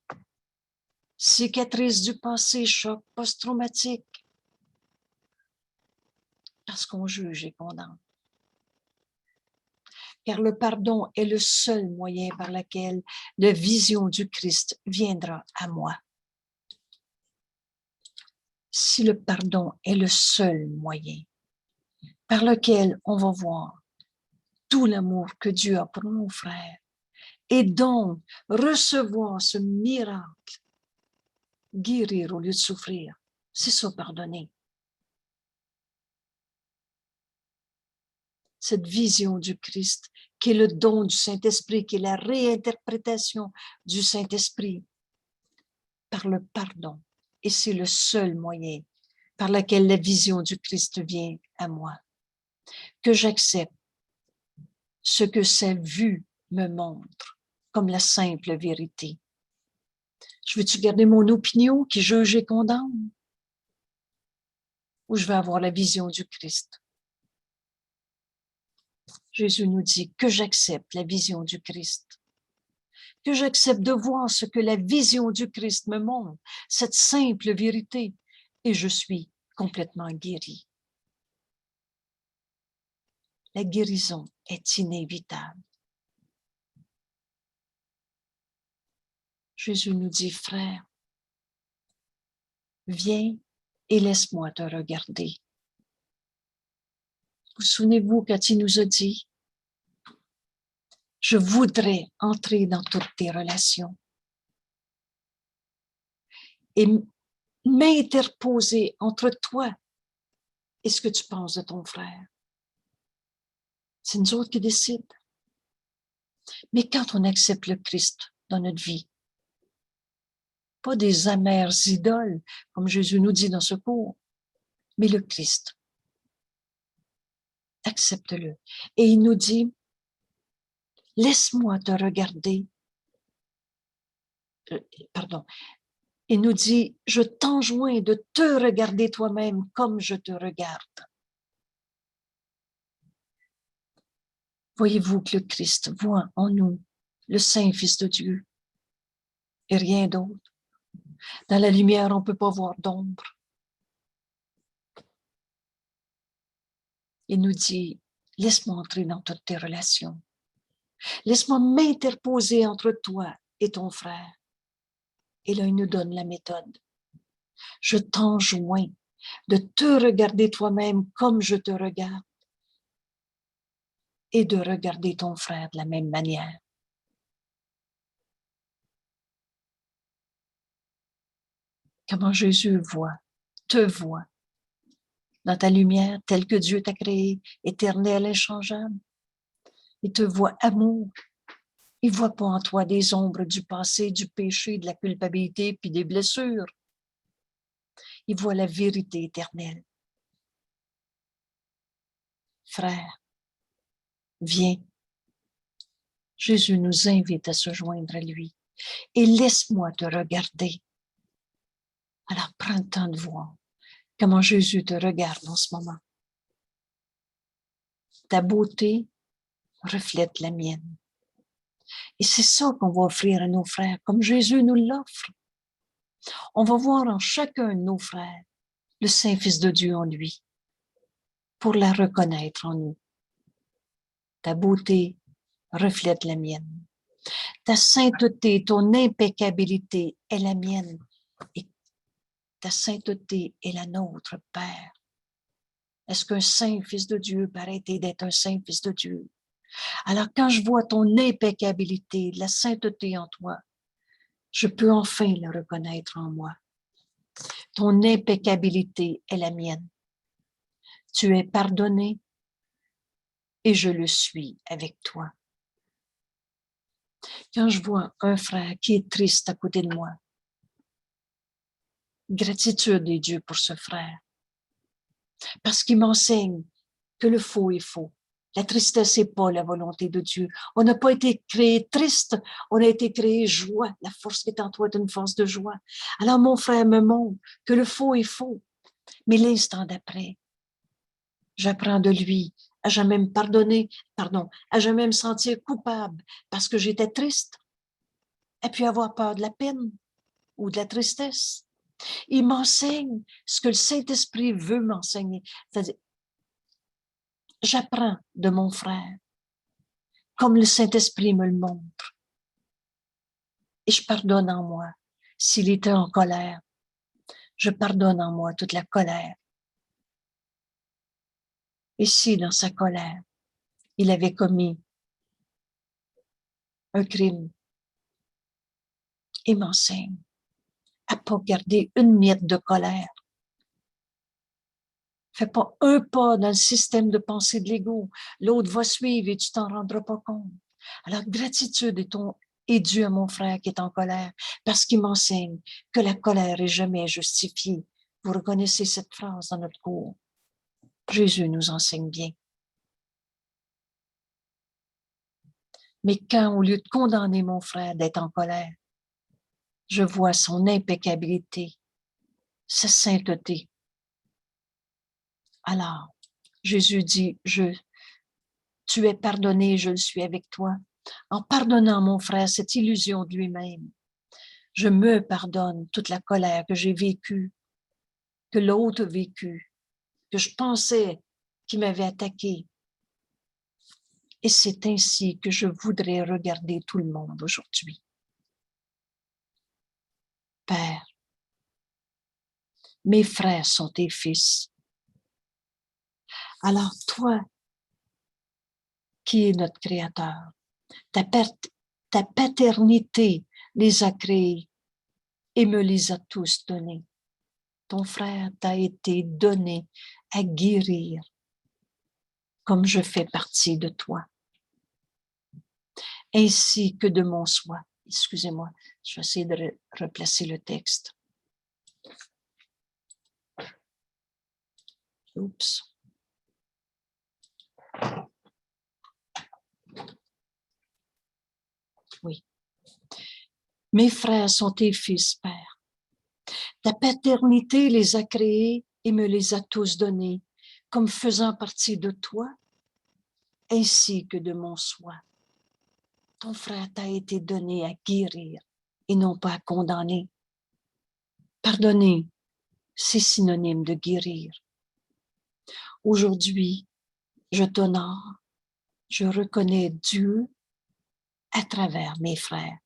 Cicatrice du passé, choc post-traumatique. Parce qu'on juge et condamne. Car le pardon est le seul moyen par lequel la vision du Christ viendra à moi. Si le pardon est le seul moyen par lequel on va voir tout l'amour que Dieu a pour nos frères, et donc recevoir ce miracle, guérir au lieu de souffrir, c'est ça, pardonner. Cette vision du Christ, qui est le don du Saint-Esprit, qui est la réinterprétation du Saint-Esprit par le pardon. Et c'est le seul moyen par lequel la vision du Christ vient à moi. Que j'accepte ce que sa vue me montre comme la simple vérité. Je veux-tu garder mon opinion qui juge et condamne? Ou je vais avoir la vision du Christ? Jésus nous dit que j'accepte la vision du Christ, que j'accepte de voir ce que la vision du Christ me montre, cette simple vérité, et je suis complètement guéri. La guérison est inévitable. Jésus nous dit, frère, viens et laisse-moi te regarder. Vous souvenez-vous quand il nous a dit, je voudrais entrer dans toutes tes relations et m'interposer entre toi et ce que tu penses de ton frère. C'est nous autres qui décident. Mais quand on accepte le Christ dans notre vie, pas des amères idoles, comme Jésus nous dit dans ce cours, mais le Christ, accepte-le. Et il nous dit, laisse-moi te regarder. Il nous dit, je t'enjoins de te regarder toi-même comme je te regarde. Voyez-vous que le Christ voit en nous le Saint-Fils de Dieu et rien d'autre. Dans la lumière, on ne peut pas voir d'ombre. Il nous dit, laisse-moi entrer dans toutes tes relations. Laisse-moi m'interposer entre toi et ton frère. Et là, il nous donne la méthode. Je t'enjoins de te regarder toi-même comme je te regarde et de regarder ton frère de la même manière. Comment Jésus te voit dans ta lumière telle que Dieu t'a créé, éternel, inchangeable. Il te voit amour. Il ne voit pas en toi des ombres du passé, du péché, de la culpabilité, puis des blessures. Il voit la vérité éternelle. Frère, viens. Jésus nous invite à se joindre à lui. Et laisse-moi te regarder. Alors, prends le temps de voir comment Jésus te regarde en ce moment. Ta beauté reflète la mienne. Et c'est ça qu'on va offrir à nos frères, comme Jésus nous l'offre. On va voir en chacun de nos frères le Saint-Fils de Dieu en lui, pour la reconnaître en nous. Ta beauté reflète la mienne. Ta sainteté, ton impeccabilité est la mienne. Et ta sainteté est la nôtre, Père. Est-ce qu'un saint Fils de Dieu peut arrêter d'être un saint Fils de Dieu? Alors, quand je vois ton impeccabilité, la sainteté en toi, je peux enfin la reconnaître en moi. Ton impeccabilité est la mienne. Tu es pardonné et je le suis avec toi. Quand je vois un frère qui est triste à côté de moi, gratitude à Dieu pour ce frère, parce qu'il m'enseigne que le faux est faux. La tristesse n'est pas la volonté de Dieu. On n'a pas été créé triste, on a été créé joie. La force qui est en toi est une force de joie. Alors mon frère me montre que le faux est faux, mais l'instant d'après, J'apprends de lui à jamais me pardonner, à jamais me sentir coupable parce que j'étais triste et puis avoir peur de la peine ou de la tristesse. Il m'enseigne ce que le Saint-Esprit veut m'enseigner. C'est-à-dire, j'apprends de mon frère comme le Saint-Esprit me le montre. Et je pardonne en moi. S'il était en colère, je pardonne en moi toute la colère. Et si dans sa colère, il avait commis un crime, il m'enseigne à pas garder une miette de colère. Fais pas un pas dans le système de pensée de l'ego. L'autre va suivre et tu t'en rendras pas compte. Alors, gratitude est due à mon frère qui est en colère parce qu'il m'enseigne que la colère est jamais justifiée. Vous reconnaissez cette phrase dans notre cours. Jésus nous enseigne bien. Mais quand, au lieu de condamner mon frère d'être en colère, je vois son impeccabilité, sa sainteté, alors Jésus dit, tu es pardonné, je le suis avec toi. En pardonnant mon frère cette illusion de lui-même, je me pardonne toute la colère que j'ai vécue, que l'autre a vécue, que je pensais qu'il m'avait attaqué. Et c'est ainsi que je voudrais regarder tout le monde aujourd'hui. Père, mes frères sont tes fils. Alors toi, qui es notre Créateur, ta paternité les a créés et me les a tous donnés. Ton frère t'a été donné à guérir comme je fais partie de toi, ainsi que de mon soi. Excusez-moi, je vais essayer de replacer le texte. Oups. Oui. Mes frères sont tes fils, Père. Ta paternité les a créés et me les a tous donnés, comme faisant partie de toi, ainsi que de mon soi. Ton frère t'a été donné à guérir et non pas à condamner. Pardonner, c'est synonyme de guérir. Aujourd'hui, je t'honore, je reconnais Dieu à travers mes frères.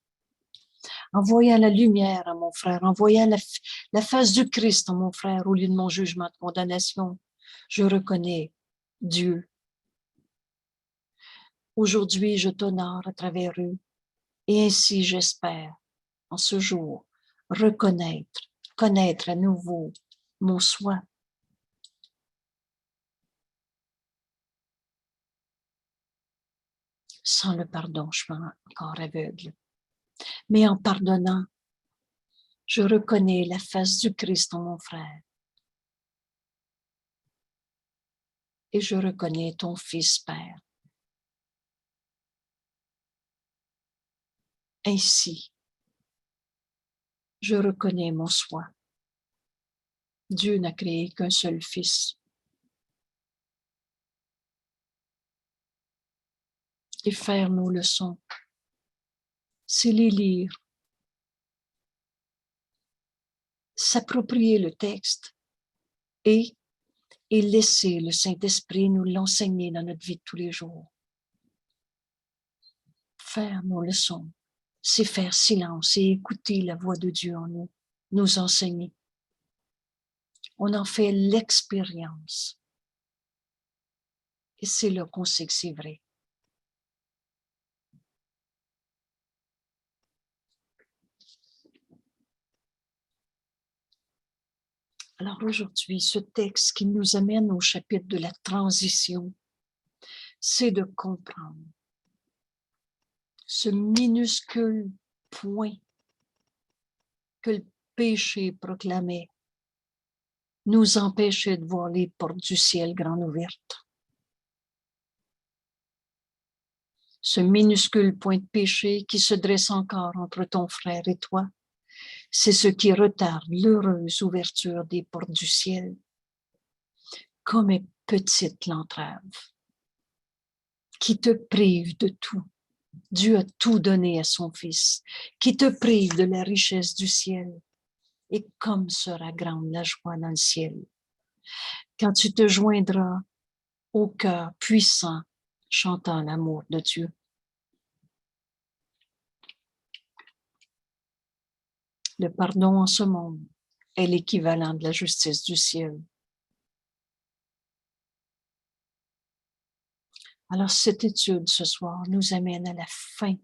En voyant la lumière à mon frère, en voyant la face du Christ en mon frère au lieu de mon jugement de condamnation, je reconnais Dieu. Aujourd'hui, je t'honore à travers eux et ainsi j'espère, en ce jour, connaître à nouveau mon soi. Sans le pardon, je suis encore aveugle. Mais en pardonnant, je reconnais la face du Christ en mon frère. Et je reconnais ton Fils, Père. Ainsi, je reconnais mon soi. Dieu n'a créé qu'un seul Fils. Et faire nos leçons, c'est les lire, s'approprier le texte et laisser le Saint-Esprit nous l'enseigner dans notre vie de tous les jours. Faire nos leçons, c'est faire silence et écouter la voix de Dieu en nous, nous enseigner. On en fait l'expérience. Et c'est là qu'on sait que c'est vrai. Alors aujourd'hui, ce texte qui nous amène au chapitre de la transition, c'est de comprendre ce minuscule point que le péché proclamait nous empêchait de voir les portes du ciel grandes ouvertes. Ce minuscule point de péché qui se dresse encore entre ton frère et toi, c'est ce qui retarde l'heureuse ouverture des portes du ciel. comme est petite l'entrave qui te prive de tout. Dieu a tout donné à son Fils, qui te prive de la richesse du ciel. Et comme sera grande la joie dans le ciel, quand tu te joindras au cœur puissant, chantant l'amour de Dieu. Le pardon en ce monde est l'équivalent de la justice du ciel. Alors, cette étude ce soir nous amène à la fin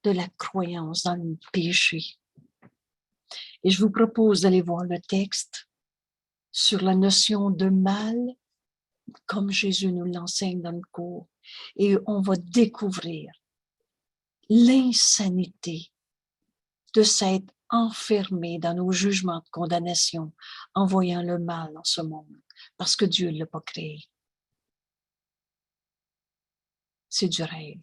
de la croyance dans le péché. Et je vous propose d'aller voir le texte sur la notion de mal, comme Jésus nous l'enseigne dans le cours. Et on va découvrir l'insanité de s'être enfermé dans nos jugements de condamnation en voyant le mal en ce monde, parce que Dieu ne l'a pas créé. C'est du rêve.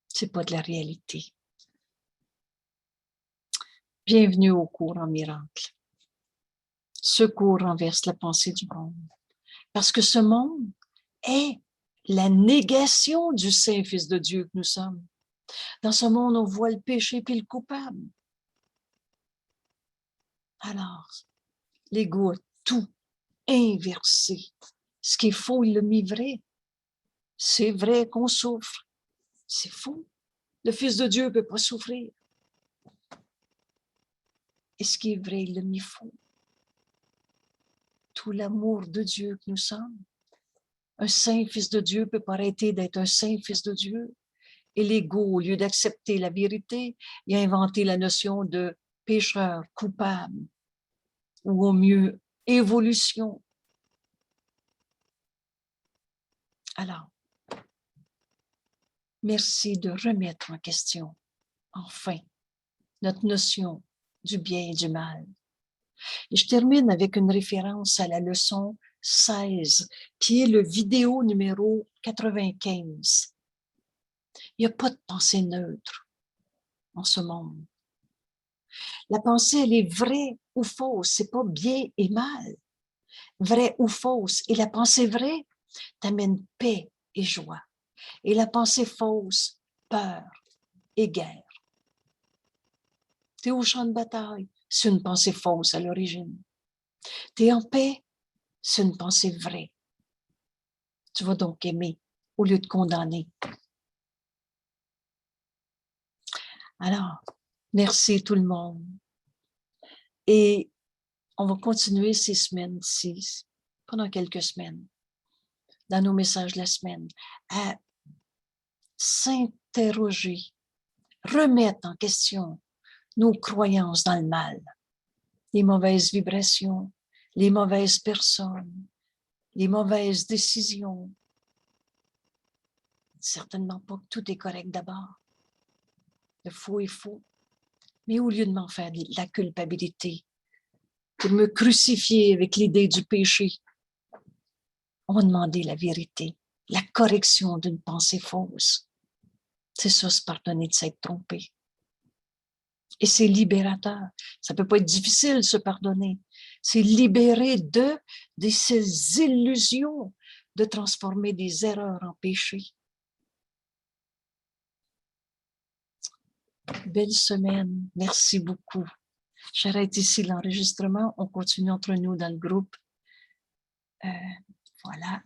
C'est pas de la réalité. Bienvenue au cours en miracle. Ce cours renverse la pensée du monde. Parce que ce monde est la négation du Saint-Fils de Dieu que nous sommes. Dans ce monde, on voit le péché puis le coupable. Alors, l'ego a tout inversé. Ce qui est faux, il l'a mis vrai. C'est vrai qu'on souffre. C'est faux. Le Fils de Dieu ne peut pas souffrir. Et ce qui est vrai, il l'a mis faux. Tout l'amour de Dieu que nous sommes. Un saint Fils de Dieu ne peut pas arrêter d'être un saint Fils de Dieu. Et l'ego, au lieu d'accepter la vérité, il a inventé la notion de pécheur coupable, ou au mieux, évolution. Alors, merci de remettre en question, enfin, notre notion du bien et du mal. Et je termine avec une référence à la leçon 16, qui est le vidéo numéro 95. Il n'y a pas de pensée neutre en ce monde. La pensée, elle est vraie ou fausse, c'est pas bien et mal. Vraie ou fausse. Et la pensée vraie t'amène paix et joie. Et la pensée fausse, peur et guerre. Tu es au champ de bataille, c'est une pensée fausse à l'origine. Tu es en paix, c'est une pensée vraie. Tu vas donc aimer au lieu de condamner. Alors, merci tout le monde. Et on va continuer ces semaines-ci, pendant quelques semaines, dans nos messages de la semaine, à s'interroger, remettre en question nos croyances dans le mal, les mauvaises vibrations, les mauvaises personnes, les mauvaises décisions. Certainement pas que tout est correct d'abord. Le faux est faux. Mais au lieu de m'en faire de la culpabilité, de me crucifier avec l'idée du péché, on va demander la vérité, la correction d'une pensée fausse. C'est ça, se pardonner de s'être trompé. Et c'est libérateur. Ça peut pas être difficile de se pardonner. C'est libérer de ces illusions de transformer des erreurs en péché. Belle semaine. Merci beaucoup. J'arrête ici l'enregistrement. On continue entre nous dans le groupe. Voilà.